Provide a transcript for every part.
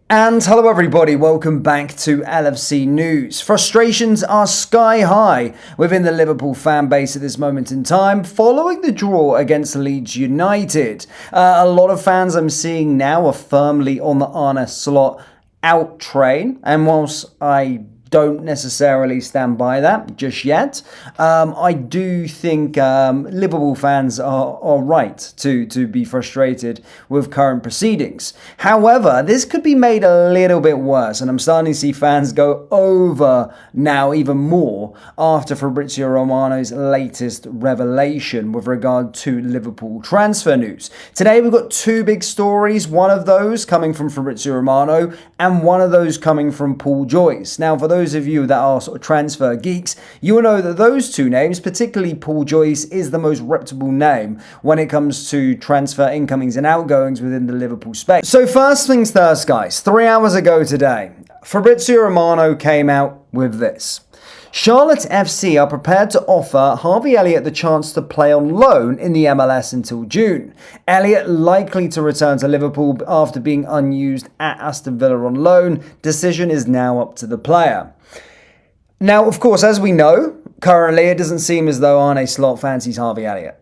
And hello everybody, welcome back to LFC News. Frustrations are sky high within the Liverpool fan base at this moment in time following the draw against Leeds United. A lot of fans I'm seeing now are firmly on the Arne Slot out train, and whilst I don't necessarily stand by that just yet, I do think Liverpool fans are right to be frustrated with current proceedings. However, this could be made a little bit worse, and I'm starting to see fans go over now even more after Fabrizio Romano's latest revelation with regard to Liverpool transfer news. Today we've got two big stories, one of those coming from Fabrizio Romano and one of those coming from Paul Joyce. Now, for those of you that are sort of transfer geeks, you will know that those two names, particularly Paul Joyce, is the most reputable name when it comes to transfer incomings and outgoings within the Liverpool space. So first things first, guys, 3 hours ago today, Fabrizio Romano came out with this. Charlotte FC are prepared to offer Harvey Elliott the chance to play on loan in the MLS until June. Elliott likely to return to Liverpool after being unused at Aston Villa on loan. Decision is now up to the player. Now, of course, as we know, currently it doesn't seem as though Arne Slot fancies Harvey Elliott.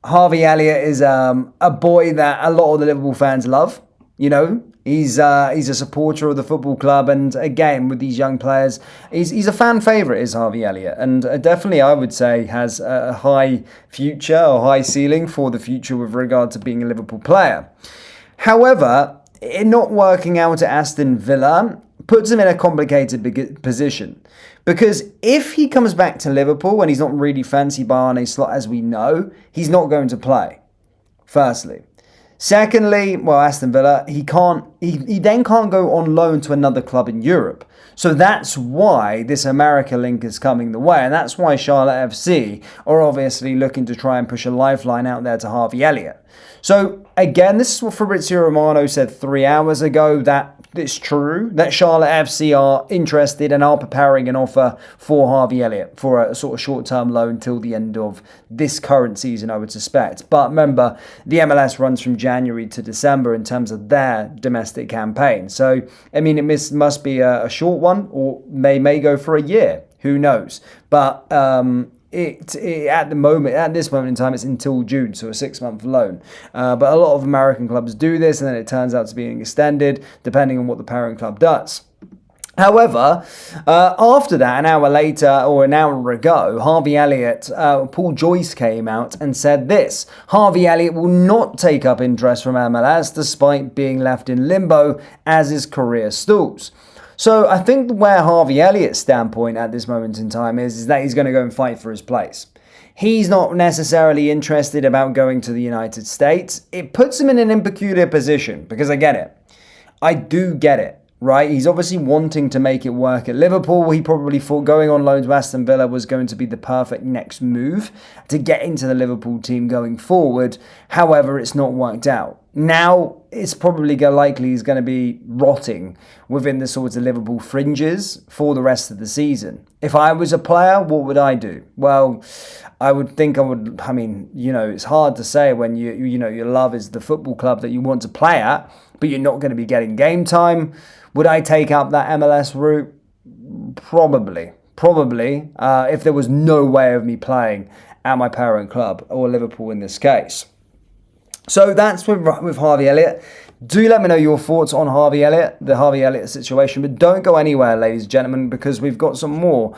Harvey Elliott is a boy that a lot of the Liverpool fans love. You know, he's a supporter of the football club, and again, with these young players, he's a fan favourite, is Harvey Elliott, and definitely I would say has a high future or high ceiling for the future with regard to being a Liverpool player. However, it not working out at Aston Villa puts him in a complicated position. Because if he comes back to Liverpool and he's not really fancied by Arne Slot, as we know, he's not going to play, firstly. Secondly, well, Aston Villa, he then can't go on loan to another club in Europe. So that's why this America link is coming the way. And that's why Charlotte FC are obviously looking to try and push a lifeline out there to Harvey Elliott. So again, this is what Fabrizio Romano said 3 hours ago, that it's true that Charlotte FC are interested and are preparing an offer for Harvey Elliott for a sort of short-term loan till the end of this current season, I would suspect. But remember, the MLS runs from January to December in terms of their domestic campaign. So, I mean, it must be a short one, or they may go for a year. Who knows? But at this moment in time, it's until June, so a 6-month loan. But a lot of American clubs do this, and then it turns out to be extended, depending on what the parent club does. However, after that, an hour later or an hour ago, Harvey Elliott, Paul Joyce came out and said this: Harvey Elliott will not take up interest from MLS despite being left in limbo as his career stalls. So I think where Harvey Elliott's standpoint at this moment in time is that he's going to go and fight for his place. He's not necessarily interested about going to the United States. It puts him in an peculiar position because I get it. I do get it. Right, he's obviously wanting to make it work at Liverpool. He probably thought going on loan to Aston Villa was going to be the perfect next move to get into the Liverpool team going forward. However, it's not worked out. Now, it's probably likely he's going to be rotting within the sorts of Liverpool fringes for the rest of the season. If I was a player, what would I do? Well, I mean, you know, it's hard to say when your love is the football club that you want to play at, but you're not going to be getting game time. Would I take up that MLS route? Probably. If there was no way of me playing at my parent club, or Liverpool in this case. So that's with Harvey Elliott. Do let me know your thoughts on Harvey Elliott, the Harvey Elliott situation. But don't go anywhere, ladies and gentlemen, because we've got some more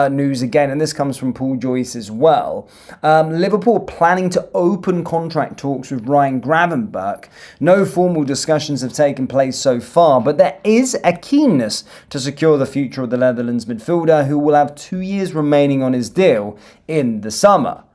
news again. And this comes from Paul Joyce as well. Liverpool planning to open contract talks with Ryan Gravenberch. No formal discussions have taken place so far, but there is a keenness to secure the future of the Netherlands midfielder, who will have 2 years remaining on his deal in the summer.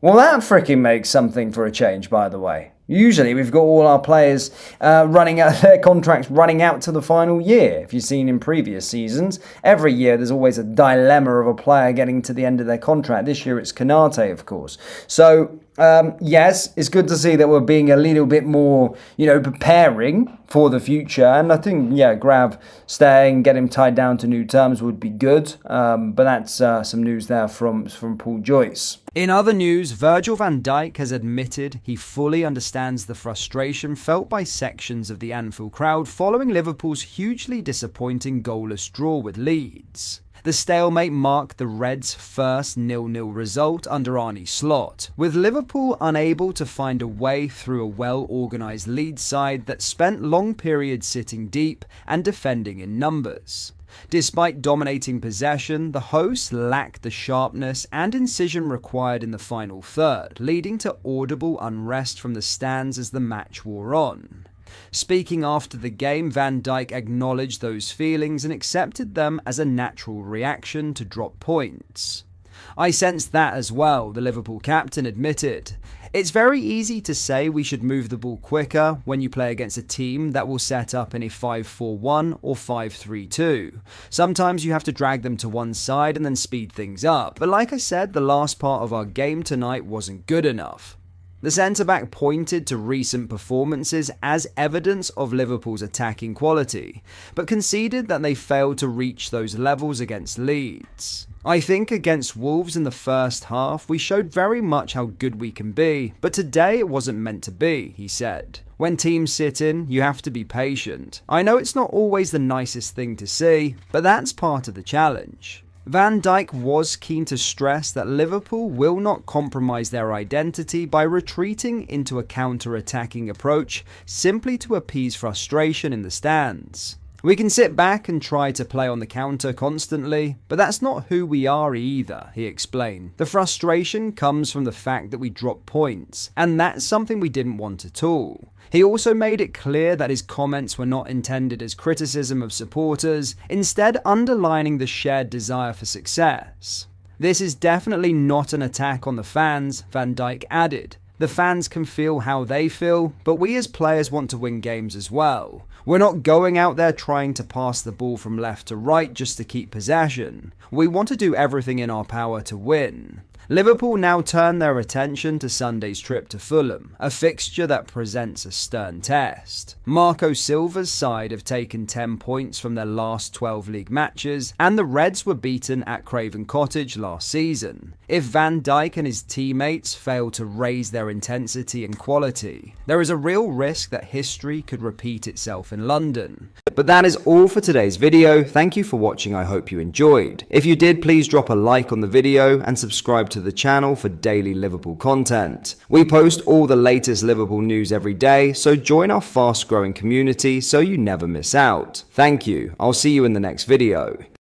Well, that freaking makes something for a change, by the way. Usually we've got all our players running out their contracts running out to the final year. If you've seen in previous seasons, every year there's always a dilemma of a player getting to the end of their contract. This year it's Canate, of course. So Yes, it's good to see that we're being a little bit more, preparing for the future. And I think, Grab staying, get him tied down to new terms would be good. But that's some news there from Paul Joyce. In other news, Virgil van Dijk has admitted he fully understands the frustration felt by sections of the Anfield crowd following Liverpool's hugely disappointing goalless draw with Leeds. The stalemate marked the Reds' first 0-0 result under Arne Slot, with Liverpool unable to find a way through a well-organised Leeds side that spent long periods sitting deep and defending in numbers. Despite dominating possession, the hosts lacked the sharpness and incision required in the final third, leading to audible unrest from the stands as the match wore on. Speaking after the game, Van Dijk acknowledged those feelings and accepted them as a natural reaction to drop points. "I sensed that as well," the Liverpool captain admitted. "It's very easy to say we should move the ball quicker when you play against a team that will set up in a 5-4-1 or 5-3-2. Sometimes you have to drag them to one side and then speed things up. But like I said, the last part of our game tonight wasn't good enough." The centre-back pointed to recent performances as evidence of Liverpool's attacking quality, but conceded that they failed to reach those levels against Leeds. "I think against Wolves in the first half, we showed very much how good we can be, but today it wasn't meant to be," he said. "When teams sit in, you have to be patient. I know it's not always the nicest thing to see, but that's part of the challenge." Van Dijk was keen to stress that Liverpool will not compromise their identity by retreating into a counter-attacking approach simply to appease frustration in the stands. "We can sit back and try to play on the counter constantly, but that's not who we are either," he explained. "The frustration comes from the fact that we drop points, and that's something we didn't want at all." He also made it clear that his comments were not intended as criticism of supporters, instead underlining the shared desire for success. "This is definitely not an attack on the fans," Van Dijk added. "The fans can feel how they feel, but we as players want to win games as well. We're not going out there trying to pass the ball from left to right just to keep possession. We want to do everything in our power to win." Liverpool now turn their attention to Sunday's trip to Fulham, a fixture that presents a stern test. Marco Silva's side have taken 10 points from their last 12 league matches, and the Reds were beaten at Craven Cottage last season. If Van Dijk and his teammates fail to raise their intensity and quality, there is a real risk that history could repeat itself in London. But that is all for today's video. Thank you for watching. I hope you enjoyed. If you did, please drop a like on the video and subscribe to the channel for daily Liverpool content. We post all the latest Liverpool news every day, so join our fast growing community so you never miss out. Thank you. I'll see you in the next video.